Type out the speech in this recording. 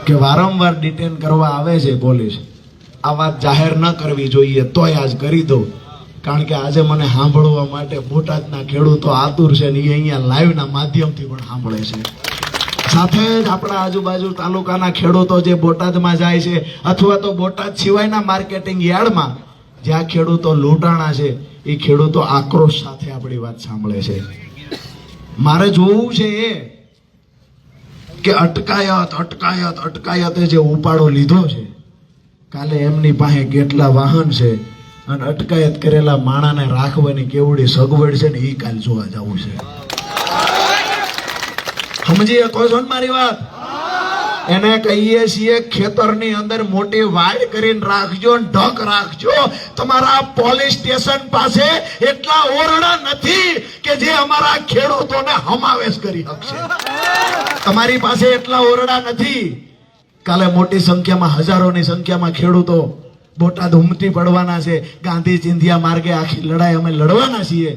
કે વારંવાર ડિટેન કરવા આવે છે પોલીસ, આ વાત જાહેર ન કરવી જોઈએ તોય આજ કરી દઉં, કારણ કે આજે મને સાંભળવા માટે બોટાદના ખેડૂતો આતુર છે ને એ અહીંયા લાઈવના માધ્યમથી પણ સાંભળે છે. સાથે જ આપણા આજુબાજુ તાલુકાના ખેડૂતો જે બોટાદમાં જાય છે અથવા તો બોટાદ સિવાયના માર્કેટિંગ યાર્ડમાં જ્યાં ખેડૂતો લૂંટાણા છે એ ખેડૂતો આક્રોશ સાથે આપણી વાત સાંભળે છે. મારે જોવું છે એ કે અટકાયતે જે ઉપાડો લીધો છે, કાલે એમની પાસે કેટલા વાહન છે અને અટકાયત કરેલા માણાને રાખવાની કેવડી સગવડ છે ને એ કાલ જોવા જવું છે. સમજી શકો છો ને મારી વાત? એને કહીએ છીએ ખેતરની અંદર મોટી વાડ કરીને રાખજો, ઢક રાખજો. તમારા પોલીસ સ્ટેશન પાસે એટલા ઓરડા નથી કે જે અમારા ખેડૂતોને સમાવેશ કરી શકશે. તમારી પાસે એટલા ઓરડા નથી. કાલે મોટી સંખ્યામાં, હજારોની સંખ્યામાં ખેડૂતો બોટાદ ઉમટી પડવાના છે. ગાંધી ચિંધ્યા માર્ગે આખી લડાઈ અમે લડવાના છીએ.